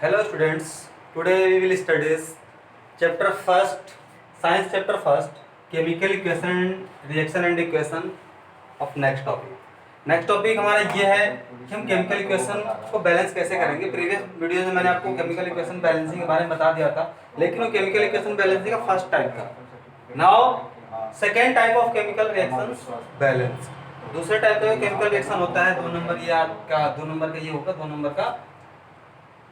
Hello students, today we will study chapter first, science chapter first, chemical equation, reaction and equation of next topic. Next topic हमारा ये है कि हम chemical equation को balance कैसे करेंगे। प्रीवियस वीडियो में मैंने आपको केमिकल इक्वेशन बैलेंसिंग के बारे में बता दिया था, लेकिन वो केमिकल इक्वेशन बैलेंसिंग का फर्स्ट टाइप था। Now second type of chemical reactions balance. दूसरे टाइप का केमिकल रिएक्शन होता है 2 नंबर, ये आपका 2 नंबर का ये होगा, 2 नंबर का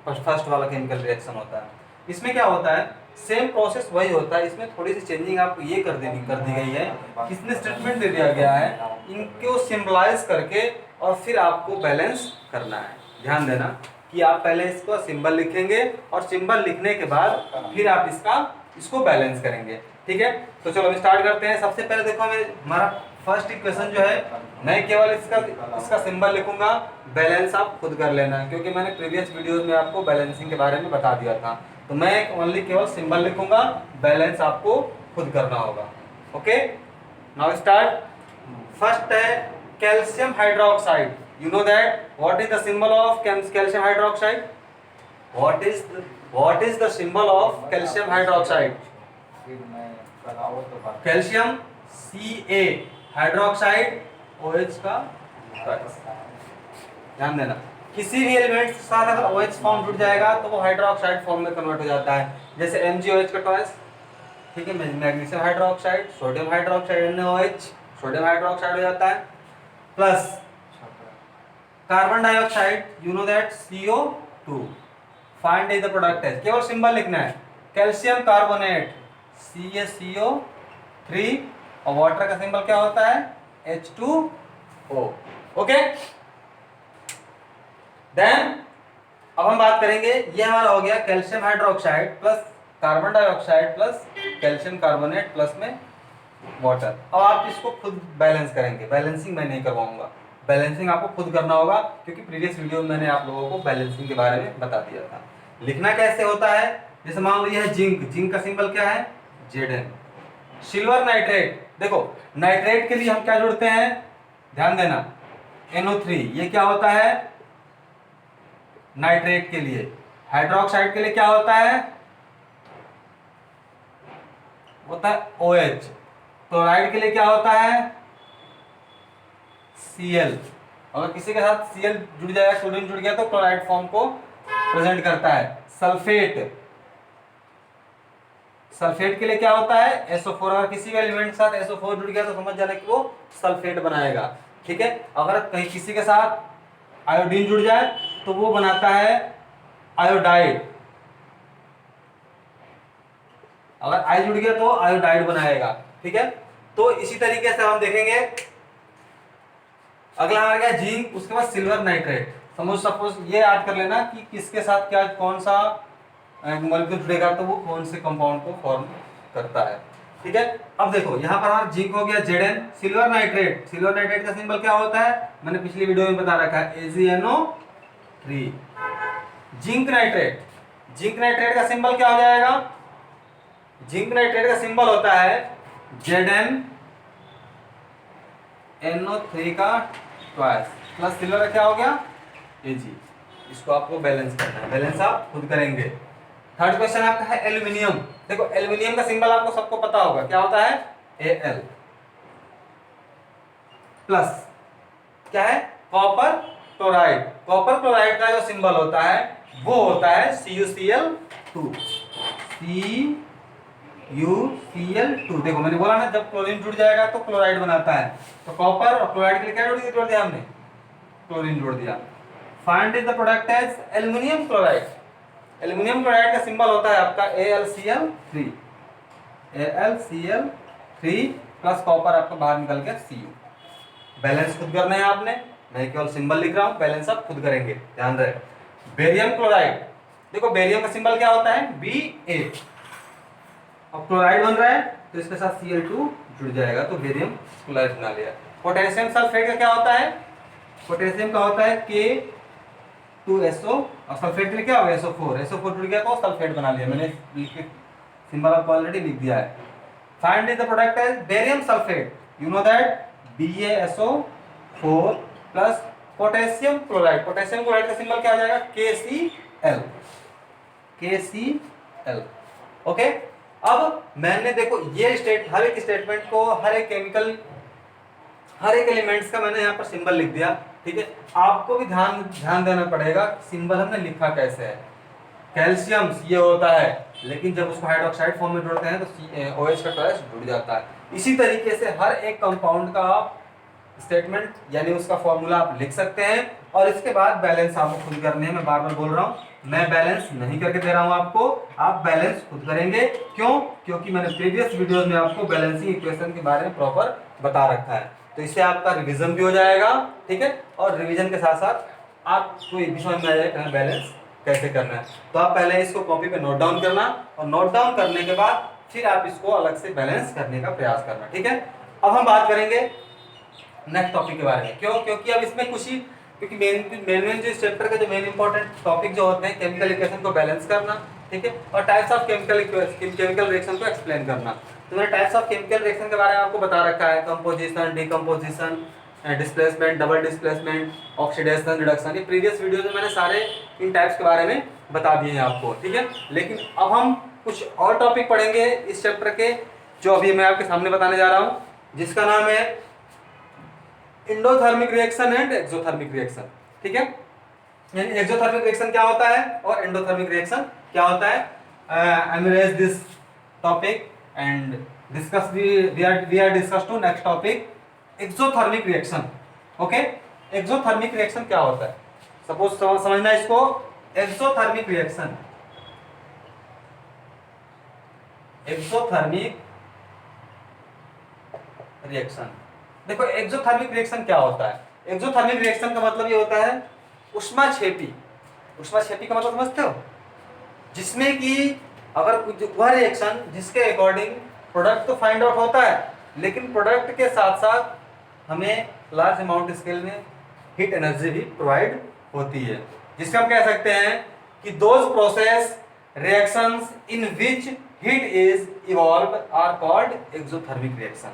फर्स्ट वाला केमिकल रिएक्शन होता है। इसमें क्या होता है, सेम प्रोसेस वही होता है, इसमें थोड़ी सी चेंजिंग आपको ये कर दी गई है, किसने स्टेटमेंट दे दिया गया है, इनको सिंबलाइज करके और फिर आपको बैलेंस करना है। ध्यान देना कि आप पहले इसको सिंबल लिखेंगे और सिंबल लिखने के बाद फिर आप इसको बैलेंस करेंगे। ठीक है, तो चलो हम स्टार्ट करते हैं। सबसे पहले देखो हमारा फर्स्ट इक्वेशन जो है, मैं केवल इसका सिंबल लिखूंगा, बैलेंस आप खुद कर लेना, क्योंकि मैंने प्रीवियस वीडियोस में आपको बैलेंसिंग के बारे में बता दिया था। तो मैं ओनली केवल सिंबल लिखूंगा, बैलेंस आपको खुद करना होगा। Okay, now start. फर्स्ट है calcium hydroxide. You know that what is the symbol of calcium hydroxide? What is the symbol of calcium hydroxide? Calcium Ca, hydroxide OH का। ध्यान देना, किसी भी एलिमेंट के साथ अगर OH फॉर्म जुड़ जाएगा तो वो हाइड्रोक्साइड फॉर्म में कन्वर्ट हो जाता है, जैसे MgOH का ट्वाइस। ठीक है, magnesium hydroxide, sodium hydroxide NaOH, sodium hydroxide हो जाता है, plus carbon dioxide, you know that CO2। Find is the product है, केवल सिंबल लिखना है, कैल्शियम कार्बोनेट CaCO3, और वाटर का सिंबल क्या होता है H2O। ओके, देन अब हम बात करेंगे, ये हमारा हो गया calcium hydroxide plus carbon dioxide plus calcium carbonate plus में वाटर। अब आप इसको खुद बैलेंस करेंगे, बैलेंसिंग मैं नहीं करवाऊंगा, बैलेंसिंग आपको खुद करना होगा, क्योंकि प्रीवियस वीडियो में मैंने आप लोगों को बैलेंसिंग के बारे में बता दिया था। लिखना कैसे होता है, जैसे मान लो ये है जिंक, जिंक का सिंबल क्या है Zn। सिल्वर नाइट्रेट, देखो नाइट्रेट के लिए हम क्या जुड़ते हैं, ध्यान देना NO3, ये क्या होता है नाइट्रेट के लिए। हाइड्रोक्साइड के लिए क्या होता है OH। क्लोराइड के लिए क्या होता है Cl। अगर किसी के साथ Cl जुड़ जाएगा, क्लोरीन जुड़ गया, तो क्लोराइड फॉर्म को प्रेजेंट करता है। सल्फेट, सल्फेट के लिए क्या होता है SO4। अगर किसी भी एलिमेंट के साथ SO4 जुड़ गया तो समझ जाना कि वो सल्फेट बनाएगा। ठीक है, अगर कहीं किसी के साथ आयोडीन जुड़ जाए तो वो बनाता है आयोडाइड। अगर आई जुड़ गया तो आयोडाइड बनाएगा। ठीक है, तो इसी तरीके से हम देखेंगे। अगला आ गया जिंक, उसके बाद सिल्वर नाइट्रेट। सपोज ये याद कर लेना कि किसके साथ क्या कौन सा मॉलिक्यूल जुड़ेगा तो वो कौन से कंपाउंड को फॉर्म करता है। ठीक है, अब देखो यहाँ पर हमारा जिंक हो गया Zn। Silver nitrate, silver nitrate का सिंबल क्या होता है, मैंने पिछली वीडियो में बता रखा है AgNO3। Zinc nitrate, zinc nitrate का सिंबल क्या हो जाएगा, जिंक नाइट्रेट का सिंबल होता है ZnNO3 का ट्वाइस, प्लस सिल्वर का क्या हो गया Ag। इसको आपको बैलेंस करना है, बैलेंस आप खुद करेंगे। थर्ड क्वेश्चन आपका है एल्यूमिनियम। देखो एल्यूमिनियम का सिंबल आपको सबको पता होगा, क्या होता है Al, प्लस क्या है कॉपर क्लोराइड। कॉपर क्लोराइड का जो सिंबल होता है वो होता है CuCl2, CuCl2। देखो मैंने बोला ना, जब क्लोरीन जुड़ जाएगा तो क्लोराइड बनाता है, तो कॉपर और क्लोराइड के लिए क्या जोड़ दिया हमने, क्लोरीन जोड़ दिया। Find is the product as aluminium chloride. Aluminium chloride का सिंबल होता है आपका AlCl3, AlCl3 प्लस कॉपर आपका बाहर निकल गया Cu। बैलेंस खुद करना है आपने, मैं केवल सिंबल लिख रहा हूं, बैलेंस आप खुद करेंगे, ध्यान रहे। बेरियम क्लोराइड, देखो बेरियम का सिंबल क्या होता है Ba। अब क्लोराइड बन रहा है तो इसके साथ Cl2 जुड़ जाएगा तो बेरियम क्लोराइड बना लिया। पोटेशियम सल्फेट का क्या होता है, पोटेशियम का होता है K2SO, और सल्फेट के लिए क्या होगा SO4। SO4 जुड़ गया तो सल्फेट बना लिया, मैंने सिंबल आपको ऑलरेडी लिख दिया है। Find the product as barium sulphate, you know that BaSO4 plus potassium chloride का सिंबल क्या आ जाएगा, KCl, KCl। ओके, अब मैंने देखो ये हर एक स्टेटमेंट को, हर एक एलिमेंट्स का मैंने यहाँ पर सिंबल लिख दिया, ठीक है। आपको भी ध्यान देना पड़ेगा सिंबल हमने लिखा कैसे है। कैल्शियम ये होता है, लेकिन जब उसको हाइड्रोक्साइड फॉर्म में जोड़ते हैं तो OH का ट्वाइस जुड़ जाता है। इसी तरीके से हर एक कंपाउंड का आप स्टेटमेंट यानी उसका फॉर्मूला आप लिख सकते हैं, और इसके बाद बैलेंस आपको खुद करने हैं। मैं बार बार बोल रहा हूँ, मैं बैलेंस नहीं करके दे रहा हूँ आपको, आप बैलेंस खुद करेंगे। क्यों? क्योंकि मैंने प्रीवियस वीडियोस में आपको बैलेंसिंग इक्वेशन के बारे में प्रॉपर बता रखा है, तो इससे आपका रिवीजन भी हो जाएगा, ठीक है। और रिवीजन के साथ साथ आपको ये भी समझ में आ जाएगा बैलेंस कैसे करना है। तो आप पहले इसको कॉपी पे नोट डाउन करना, और नोट डाउन करने के बाद फिर आप इसको अलग से बैलेंस करने का प्रयास करना, ठीक है। अब हम बात करेंगे नेक्स्ट टॉपिक के बारे में। क्यों? क्योंकि अब इसमें कुछ ही, क्योंकि मेन जो इस चैप्टर का जो मेन इंपॉर्टेंट टॉपिक जो होते हैं, केमिकल इक्वेशन को बैलेंस करना, ठीक है, और टाइप्स ऑफ केमिकल रिएक्शन को एक्सप्लेन करना। तो मैंने टाइप्स ऑफ केमिकल रिएक्शन के बारे में आपको बता रखा है, composition, decomposition, displacement, double displacement, oxidation, reduction. ये प्रीवियस वीडियो में मैंने सारे इन टाइप्स के बारे में बता दिए हैं आपको, ठीक है। लेकिन अब हम कुछ और टॉपिक पढ़ेंगे इस चैप्टर के, जो अभी मैं आपके सामने बताने जा रहा हूँ, जिसका नाम है endothermic reaction and exothermic reaction, ठीक है। यानी एक्सोथर्मिक रिएक्शन क्या होता है और एंडोथर्मिक रिएक्शन क्या होता है। I will raise this topic and discuss we are discuss to next topic exothermic reaction. Okay, exothermic reaction क्या होता है, सपोज समझना इसको। एक्सोथर्मिक रिएक्शन, एक्सोथर्मिक रिएक्शन, देखो एक्सोथर्मिक रिएक्शन क्या होता है। एक्सोथर्मिक रिएक्शन का मतलब ये होता है ऊष्माक्षेपी। ऊष्माक्षेपी का मतलब समझते हो, जिसमें कि अगर वह रिएक्शन जिसके अकॉर्डिंग प्रोडक्ट तो फाइंड आउट होता है, लेकिन प्रोडक्ट के साथ साथ हमें लार्ज अमाउंट स्केल में हीट एनर्जी भी प्रोवाइड होती है, जिससे हम कह सकते हैं कि those process reactions in which heat is evolve are called exothermic reaction.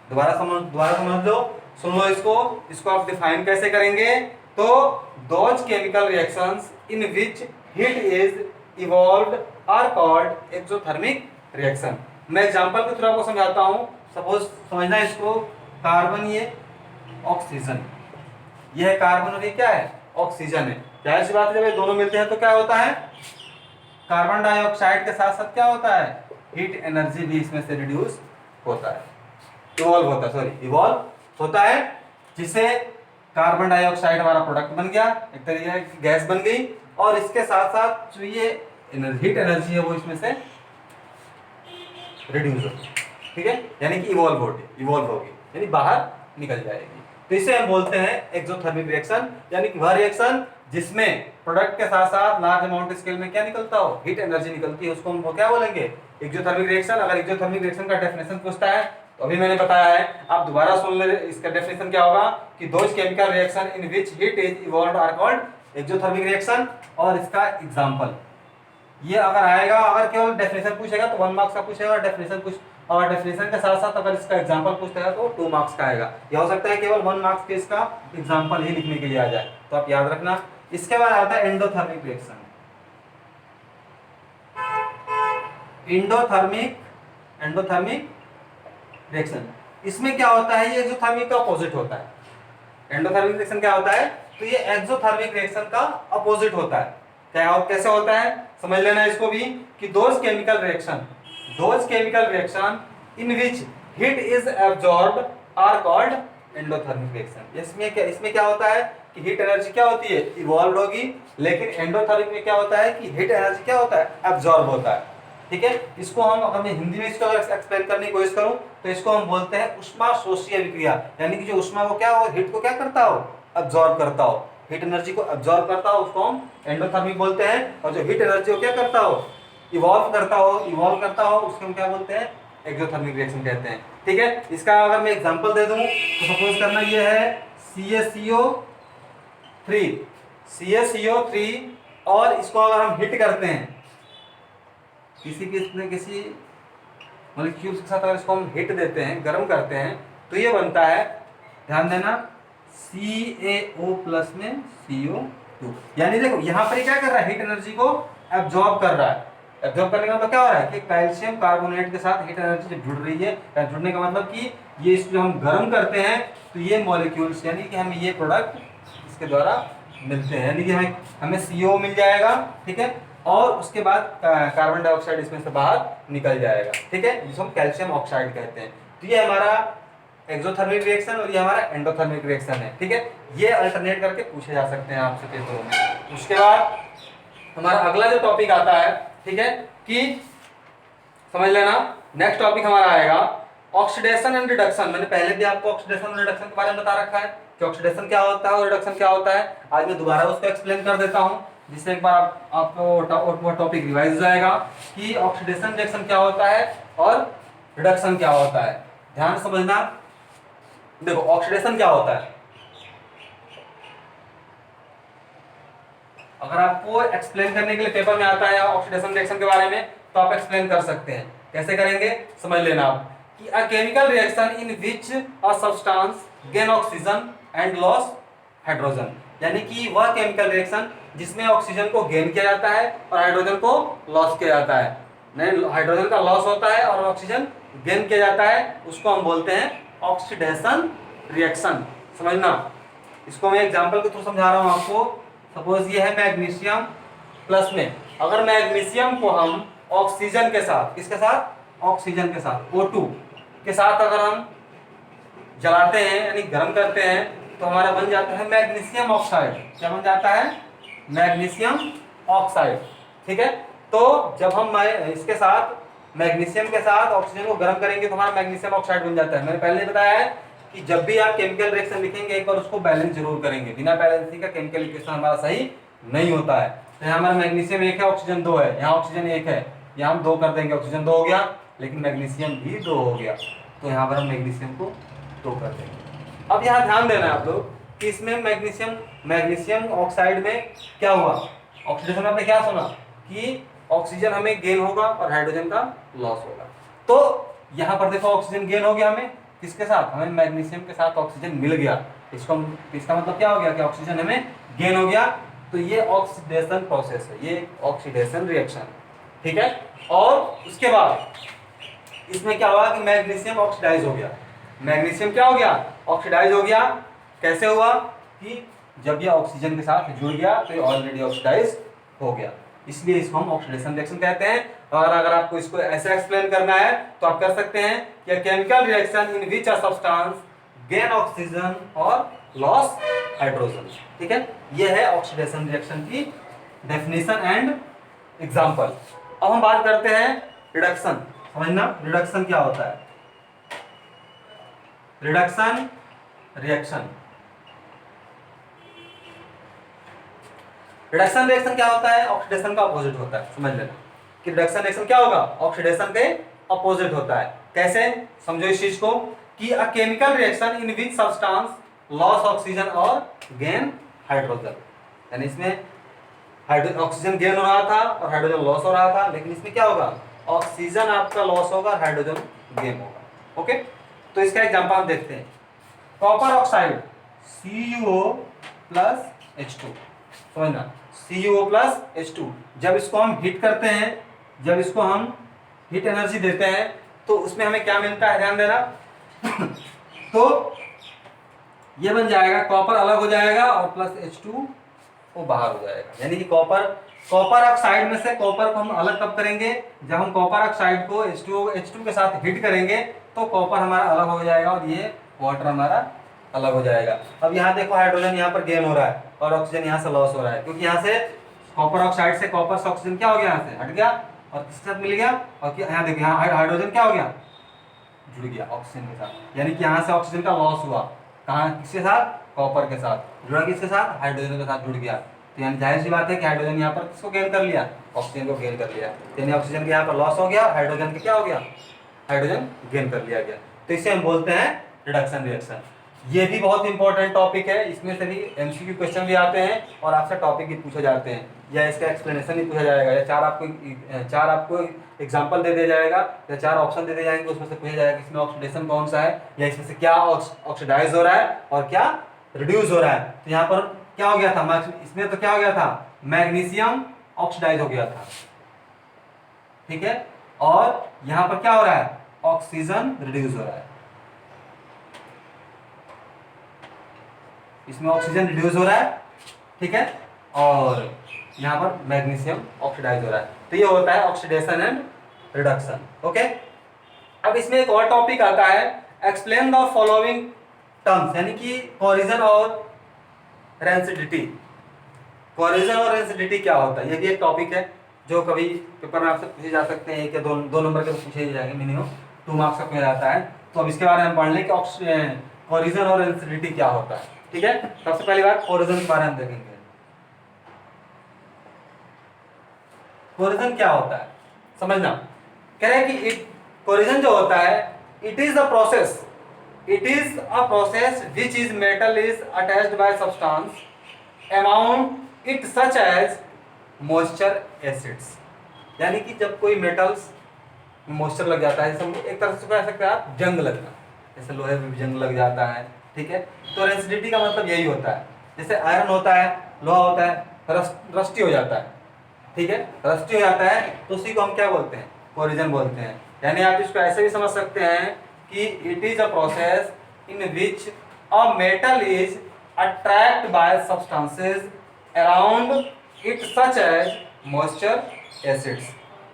दोबारा समझ लो, सुन लो इसको आप डिफाइन कैसे करेंगे। तो those chemical reactions in which heat is evolved are called exothermic reaction. मैं एग्जांपल के थ्रू आपको समझाता हूं। सपोज समझना इसको, कार्बन ये ऑक्सीजन, ये है कार्बन और ये क्या है, ऑक्सीजन है। जाहिर सी बात है जब ये दोनों मिलते हैं तो क्या होता है, कार्बन डाइऑक्साइड के साथ साथ क्या होता है, हीट एनर्जी भी इसमें से रिड्यूस होता है, इवॉल्व होता है, जिसे कार्बन डाइऑक्साइड हमारा प्रोडक्ट बन गया, एक तरीके की गैस बन गई, और इसके साथ साथ जो ये हीट एनर्जी है वो इसमें से रिड्यूस होगी, ठीक है, यानी कि इवॉल्व होगी, यानी बाहर निकल जाएगी। तो इसे हम बोलते हैं एक्सोथर्मिक रिएक्शन, यानी कि वह रिएक्शन जिसमें प्रोडक्ट के साथ साथ लार्ज अमाउंट स्केल में क्या निकलता हो, हीट एनर्जी निकलती है, उसको हम क्या बोलेंगे, एक्सोथर्मिक रिएक्शन। अगर एक्सोथर्मिक रिएक्शन का डेफिनेशन पूछता है तो अभी मैंने बताया है, आप दोबारा सुन ले, इसका डेफिनेशन क्या होगा कि those chemical reaction in which heat is evolved are called exothermic reaction. और इसका एग्जांपल ये अगर आएगा, अगर केवल डेफिनेशन पूछेगा तो 1 मार्क्स का पूछेगा, डेफिनेशन कुछ और डेफिनेशन के साथ साथ अगर इसका एग्जांपल पूछता है तो 2 मार्क्स का आएगा। यह हो सकता है केवल 1 मार्क्स के इसका एग्जांपल ही लिखने के लिए आ जाए, तो आप याद रखना। इसके बाद आता है एंडोथर्मिक रिएक्शन। एंडोथर्मिक रिएक्शन, इसमें क्या होता है, ये एक्सोथर्मिक का अपोजिट होता है। एंडोथर्मिक रिएक्शन क्या होता है, तो ये एक्सोथर्मिक रिएक्शन का अपोजिट होता है। क्या और कैसे होता है समझ लेना इसको भी, कि those chemical reaction in which heat is absorbed are called endothermic reaction. इसमें क्या होता है कि हीट एनर्जी क्या होती है, इवॉल्व होगी, लेकिन एंडोथर्मिक में क्या होता है कि हीट एनर्जी क्या होता है, एब्जॉर्ब होता है, ठीक है। इसको हम, अगर मैं हिंदी में इसको एक्सप्लेन करने की कोशिश करूं तो इसको हम बोलते हैं उष्मा शोषीय विक्रिया, यानी कि जो उष्मा वो क्या हो, हीट को क्या करता हो, एब्जॉर्ब करता हो, हीट एनर्जी को एब्जॉर्ब करता हो, उसको हम एंडोथर्मिक बोलते हैं। और जो हीट एनर्जी को क्या करता हो, इवॉल्व करता हो, उसको हम क्या बोलते हैं, एक्सोथर्मिक रिएक्शन कहते हैं, ठीक है। इसका अगर मैं एग्जांपल दे दूं तो सपोज करना ये है CaCO3, और इसको अगर हम हिट करते हैं किसी मॉलिक्यूल्स के साथ, अगर इसको हम हिट देते हैं, गर्म करते हैं, तो ये बनता है, ध्यान देना, CaO प्लस में CO2। यानी देखो यहाँ पर क्या कर रहा है, हीट एनर्जी को एब्जॉर्ब कर रहा है। एब्जॉर्ब करने का मतलब क्या हो रहा है कि कैल्शियम कार्बोनेट के साथ हीट एनर्जी जब जुड़ रही है, जुड़ने का मतलब कि ये इसको हम गर्म करते हैं तो ये मॉलिक्यूल्स यानी कि हमें ये प्रोडक्ट इसके द्वारा मिलते हैं, यानी कि हमें हमें CO मिल जाएगा, ठीक है, और उसके बाद कार्बन डाइऑक्साइड इसमें से बाहर निकल जाएगा, ठीक है, जिसको हम कैल्शियम ऑक्साइड कहते हैं। तो ये हमारा एक्सोथर्मिक रिएक्शन और ये हमारा एंडोथर्मिक रिएक्शन है, ठीक है। ये अल्टरनेट करके पूछे जा सकते हैं आपसे पेपरों में। उसके बाद हमारा अगला जो टॉपिक आता है, ठीक है, कि समझ लेना, नेक्स्ट टॉपिक हमारा आएगा ऑक्सीडेशन एंड रिडक्शन। मैंने पहले भी आपको ऑक्सीडेशन और रिडक्शन के बारे में बता रखा है कि ऑक्सीडेशन क्या होता है और रिडक्शन क्या होता है। आज मैं दोबारा उसको एक्सप्लेन कर देता हूं, जिससे एक बार आपको टॉपिक रिवाइज हो जाएगा कि ऑक्सीडेशन रिएक्शन क्या होता है और रिडक्शन क्या होता है। ध्यान समझना। देखो ऑक्सीडेशन क्या होता है, अगर आपको एक्सप्लेन करने के लिए पेपर में आता है ऑक्सीडेशन रिएक्शन के बारे में तो आप एक्सप्लेन कर सकते हैं। कैसे करेंगे समझ लेना आप कि a chemical reaction in which a substance gain oxygen and loss hydrogen, यानी कि वह केमिकल रिएक्शन जिसमें ऑक्सीजन को गेन किया जाता है और हाइड्रोजन को लॉस किया जाता है। नहीं, हाइड्रोजन का लॉस होता है और ऑक्सीजन गेन किया जाता है, उसको हम बोलते हैं ऑक्सीडेशन रिएक्शन। समझना, इसको मैं एग्जांपल के थ्रू समझा रहा हूं आपको। सपोज ये है मैग्नीशियम प्लस में, अगर मैग्नीशियम को हम ऑक्सीजन के साथ, किसके साथ, ऑक्सीजन के साथ O2 के साथ अगर हम जलाते हैं यानी गर्म करते हैं तो हमारा बन जाता है मैग्नीशियम ऑक्साइड। क्या बन जाता है, मैग्नीशियम ऑक्साइड, ठीक है। तो जब हम इसके साथ मैग्नीशियम के साथ ऑक्सीजन को गर्म करेंगे तो हमारा मैग्नीशियम ऑक्साइड बन जाता है। मैंने पहले बताया है कि जब भी आप केमिकल रिएक्शन लिखेंगे एक बार उसको बैलेंस जरूर करेंगे, बिना बैलेंसिंग का केमिकल इक्वेशन हमारा सही नहीं होता है। तो यहाँ हमारा मैग्नीशियम 1 है, ऑक्सीजन 2 है, यहाँ ऑक्सीजन 1 है, यहाँ हम 2 कर देंगे, ऑक्सीजन 2 हो गया, लेकिन मैग्नीशियम भी 2 हो गया, तो यहाँ पर हम मैग्नीशियम को 2 कर देंगे। अब यहाँ ध्यान देना है आप लोग कि इसमें मैग्नीशियम ऑक्साइड में क्या हुआ, ऑक्सीडेशन में आपने क्या सुना कि ऑक्सीजन हमें गेन होगा और हाइड्रोजन का लॉस होगा। तो यहाँ पर देखो ऑक्सीजन गेन हो गया हमें किसके साथ, हमें मैग्नीशियम के साथ ऑक्सीजन मिल गया। इसका मतलब क्या हो गया कि ऑक्सीजन हमें गेन हो गया। तो ये ऑक्सीडेशन प्रोसेस है, ये ऑक्सीडेशन रिएक्शन, ठीक है। और उसके बाद इसमें क्या हुआ कि मैग्नीशियम ऑक्सीडाइज हो गया। मैग्नीशियम क्या हो गया, ऑक्सीडाइज हो गया। कैसे हुआ कि जब ये ऑक्सीजन के साथ जुड़ गया तो ये ऑलरेडी ऑक्सीडाइज हो गया, इसलिए इसको हम ऑक्सीडेशन रिएक्शन कहते हैं। और अगर आपको इसको ऐसे एक्सप्लेन करना है तो आप कर सकते हैं कि chemical reaction in which a substance gain oxygen और लॉस हाइड्रोजन, ठीक है। ये है ऑक्सीडेशन रिएक्शन की डेफिनेशन एंड एग्जांपल। अब हम बात करते हैं रिडक्शन। समझना रिडक्शन क्या होता है, रिडक्शन रिएक्शन। रिडक्शन रिएक्शन क्या होता है, ऑक्सीडेशन का अपोजिट होता है। समझ लेना कि रिडक्शन रिएक्शन क्या होगा, ऑक्सीडेशन के अपोजिट होता है। कैसे, समझो इस चीज को कि a chemical reaction in which substance loss oxygen और गेन हाइड्रोजन, यानी इसमें ऑक्सीजन गेन हो रहा था और हाइड्रोजन लॉस हो रहा था, लेकिन इसमें क्या होगा, ऑक्सीजन आपका लॉस होगा और हाइड्रोजन गेन होगा। ओके, तो इसका एग्जांपल हम देखते हैं। Copper oxide CuO plus H2। समझना CuO प्लस H2, जब इसको हम हीट करते हैं, जब इसको हम हीट एनर्जी देते हैं तो उसमें हमें क्या मिलता है, ध्यान देना तो ये बन जाएगा, कॉपर अलग हो जाएगा और प्लस H2 वो बाहर हो जाएगा। यानी कि कॉपर ऑक्साइड में से कॉपर को हम अलग कब करेंगे, जब हम कॉपर ऑक्साइड को H2 के साथ हीट करेंगे तो कॉपर हमारा अलग हो जाएगा और ये वाटर हमारा अलग हो जाएगा। अब यहाँ देखो हाइड्रोजन यहाँ पर गेन हो रहा है और ऑक्सीजन यहाँ से लॉस हो रहा है, क्योंकि यहाँ से कॉपर ऑक्साइड से कॉपर से ऑक्सीजन क्या हो गया, यहाँ से हट गया और किसके साथ मिल गया, और यहाँ देखिए यहाँ हाइड्रोजन क्या हो गया, जुड़ गया ऑक्सीजन के साथ। यानी कि यहाँ से ऑक्सीजन का लॉस हुआ, कहाँ, किसके साथ, कॉपर के साथ, जुड़ा किसके साथ, हाइड्रोजन के साथ जुड़ गया। तो यानी जाहिर सी बात है कि हाइड्रोजन यहाँ पर किसको गेन कर लिया, ऑक्सीजन को गेन कर लिया। यानी ऑक्सीजन के यहाँ पर लॉस हो गया, हाइड्रोजन के क्या हो गया, हाइड्रोजन गेन कर लिया गया। तो इसे हम बोलते हैं रिडक्शन रिएक्शन। ये भी बहुत इंपॉर्टेंट टॉपिक है, इसमें से भी MCQ क्वेश्चन भी आते हैं और आपसे टॉपिक भी पूछे जाते हैं, या इसका एक्सप्लेनेशन भी पूछा जाएगा, या चार आपको एग्जांपल दे दिया जाएगा या 4 ऑप्शन दे दिए जाएंगे, उसमें से पूछा जाएगा कि इसमें ऑक्सीडेशन कौन सा है या इसमें से क्या ऑक्सीडाइज हो रहा है और क्या रिड्यूस हो रहा है, तो यहाँ पर क्या हो गया था, इसमें तो क्या हो गया था, मैग्नीशियम ऑक्सीडाइज हो गया था, ठीक है। और यहां पर क्या हो रहा है, ऑक्सीजन रिड्यूस हो रहा है, इसमें ऑक्सीजन रिड्यूस हो रहा है, ठीक है, और यहां पर मैग्नीशियम ऑक्सीडाइज हो रहा है। तो ये होता है ऑक्सीडेशन एंड रिडक्शन, ओके। अब इसमें एक और टॉपिक आता है, एक्सप्लेन द फॉलोइंग टर्म्स, यानी कि कोरिजन और रेंसिडिटी। कोरिजन और रेंसिडिटी क्या होता है, ये भी एक टॉपिक है जो कभी पेपर में आपसे पूछे जा सकते हैं, एक या दो नंबर के पूछे जाएंगे, मिनिमम 2 मार्क्स का क्वेश्चन आता है। तो अब इसके बारे में पढ़ लें कि कोरिजन और रेंसिडिटी क्या होता है, ठीक है। सबसे पहली बात कोरिजन के बारे में देखेंगे। कोरिजन क्या होता है समझना, कह रहे हैं कि कोरिजन जो होता है, it is a process which is metal is attached by substance amount it such as moisture acids, यानी कि जब कोई मेटल्स मॉइस्चर लग जाता है, जैसे एक तरह से कह सकते हैं आप जंग लगना, जैसे लोहे में भी जंग लग जाता है, ठीक है। तो रेंसिडिटी का मतलब यही होता है, जैसे आयरन होता है, लोहा होता है, रस्टी हो जाता है, ठीक है, रस्टी हो जाता है, तो उसी को हम क्या बोलते हैं, कोरिजन बोलते हैं। यानी आप इसको ऐसे भी समझ सकते हैं कि it is a process in which a metal is attract by substances around it such as moisture acids.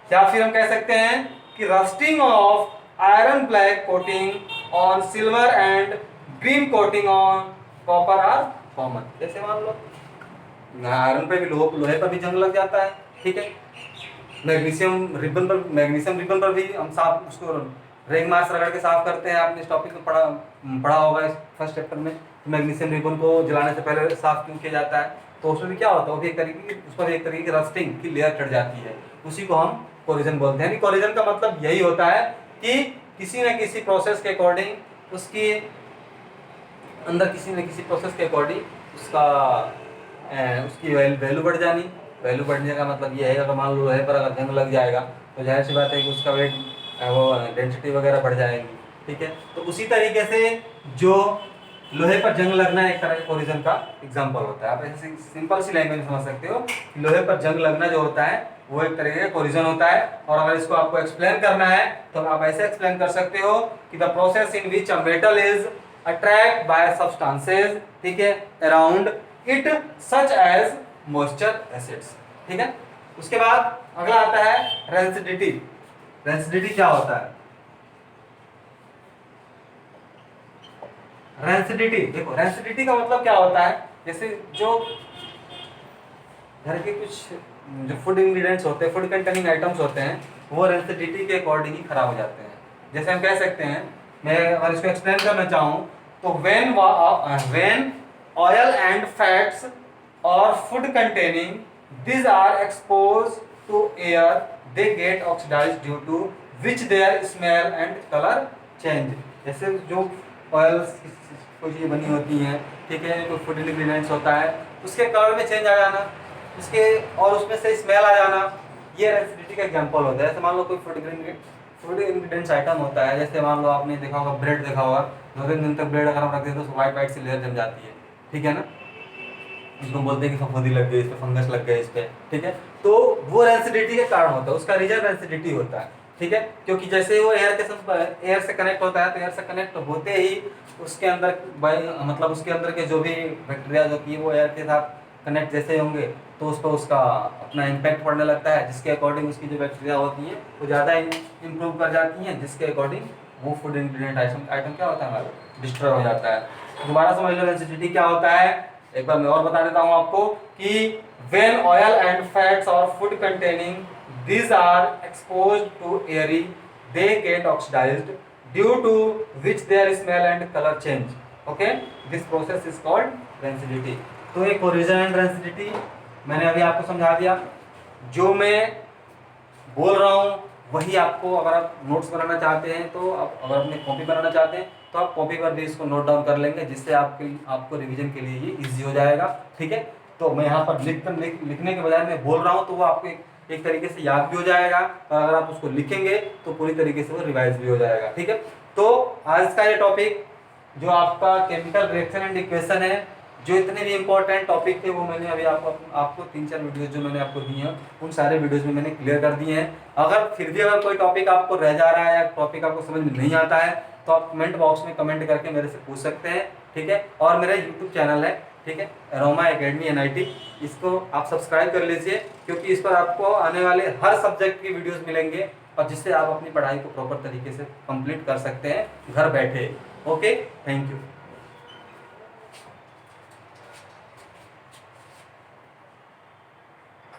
या फिर हम कह सकते हैं कि rusting of iron black coating on silver and green coating on copper are common. जैसे मान लो iron पे भी लोहे पर भी जंग लग जाता है, ठीक है। मैग्नीशियम रिबन पर भी हम साफ उसको रेंग मार्क्स रगड़ के साफ करते हैं, आपने इस टॉपिक में पढ़ा होगा इस फर्स्ट चैप्टर में। मैग्नीशियम रिबन को जलाने से पहले साफ क्यों किया जाता है, तो उसमें भी क्या होता है, वो भी एक तरीके की, उस पर एक तरीके की रस्टिंग की लेयर चढ़ जाती है, उसी को हम कोरिजन बोलते हैं। कोरिजन का मतलब यही होता है कि किसी न किसी प्रोसेस के अकॉर्डिंग उसकी अंदर किसी न किसी प्रोसेस के अकॉर्डिंग उसकी वैल्यू बढ़ जानी। वैल्यू बढ़ने का मतलब ये है, अगर मान लो लोहे पर अगर जंग लग जाएगा तो जाहिर सी बात है कि उसका वेट वो डेंसिटी वगैरह बढ़ जाएगी, ठीक है। तो उसी तरीके से जो लोहे पर जंग लगना एक तरह का कोरिजन का एग्जांपल होता है। आप ऐसे सिंपल सी लैंग्वेज में समझ सकते हो कि लोहे पर जंग लगना जो होता है वो एक तरीके का कोरिजन होता है। और अगर इसको आपको एक्सप्लेन करना है तो आप ऐसे एक्सप्लेन कर सकते हो कि the process in which a metal is attract by substances, ठीक है, around it such as moisture acids, ठीक है। उसके बाद अगला आता है रेंसिडिटी। रेंसिडिटी क्या होता है, रेंसिडिटी देखो, रेंसिडिटी का मतलब क्या होता है, जैसे जो घर के कुछ जो फूड इंग्रेडिएंट्स होते हैं, फूड कंटेनिंग आइटम्स होते हैं, वो रेंसिडिटी के अकॉर्डिंग ही खराब हो जाते हैं। जैसे हम कह सकते हैं, मैं अगर इसको एक्सप्लेन करना चाहूँ तो व्हेन ऑयल एंड फैट्स और food containing these are exposed to air they get oxidized due to which their smell and color change। जैसे जो ऑयल्स कोई चीज़ बनी होती हैं, ठीक है, कोई फूड इंग्रेडिएंट्स होता है, उसके कलर में चेंज आ जाना, उसके और उसमें से स्मेल आ जाना, ये रेंसिडिटी का एग्जांपल होता है। जैसे मान लो कोई फूड इंग्रेडिएंट्स आइटम होता है, जैसे मान लो आपने देखा होगा ब्रेड देखा होगा, 2-3 दिन तक ब्रेड अगर हम रख देते तो व्हाइट सी लेयर जम जाती है, ठीक है ना, इसको बोलते हैं कि फफूंदी लग गई, इस पे फंगस लग गए इस पे, ठीक है। तो वो रेंसिडिटी के कारण होता है, उसका रीजन रेंसिडिटी होता है, ठीक है। क्योंकि जैसे वो एयर से कनेक्ट होता है, तो एयर से कनेक्ट होते ही उसके अंदर मतलब उसके अंदर के जो भी बैक्टीरिया होती है वो एयर के साथ कनेक्ट जैसे होंगे तो उस पर उसका अपना इम्पैक्ट पड़ने लगता है, जिसके अकॉर्डिंग उसकी जो बैक्टीरिया होती है वो ज़्यादा इम्प्रूव कर जाती हैं, जिसके अकॉर्डिंग वो फूड इंग्रेडिएंट आइटम क्या होता है हमारा डिस्ट्रॉय हो जाता है। दोबारा समझ लो रेंसिडिटी क्या होता है, एक बार मैं और बता देता हूं आपको कि when oil and fats or food containing these are exposed to air they get oxidized due to which their smell and color change, okay, this process is called rancidity। तो एक कोरिजन एंड रेंसिडिटी मैंने अभी आपको समझा दिया। जो मैं बोल रहा हूँ वही आपको, अगर आप नोट्स बनाना चाहते हैं तो आप अगर अपनी कॉपी बनाना चाहते हैं तो आप कॉपी पर भी इसको नोट डाउन कर लेंगे, जिससे आपको रिवीजन के लिए ये इजी हो जाएगा, ठीक है। तो मैं यहाँ पर लिखने के बजाय मैं बोल रहा हूँ तो वो आपको एक तरीके से याद भी हो जाएगा, और अगर आप उसको लिखेंगे तो पूरी तरीके से वो रिवाइज भी हो जाएगा, ठीक है। तो आज का ये टॉपिक जो आपका केमिकल रिएक्शन एंड इक्वेशन है, जो इतने भी इंपॉर्टेंट टॉपिक थे वो मैंने अभी आपको 3-4 वीडियोस जो मैंने आपको दिए हैं उन सारे वीडियोस में मैंने क्लियर कर दिए हैं। अगर फिर भी अगर कोई टॉपिक आपको रह जा रहा है या टॉपिक आपको समझ में नहीं आता है तो आप कमेंट बॉक्स में कमेंट करके मेरे से पूछ सकते हैं, ठीक है। और मेरा यूट्यूब चैनल है, ठीक है, अरोमा एकेडमी NIT, इसको आप सब्सक्राइब कर लीजिए क्योंकि इस पर आपको आने वाले हर सब्जेक्ट की वीडियोस मिलेंगे और जिससे आप अपनी पढ़ाई को प्रॉपर तरीके से कंप्लीट कर सकते हैं घर बैठे। Okay, thank you.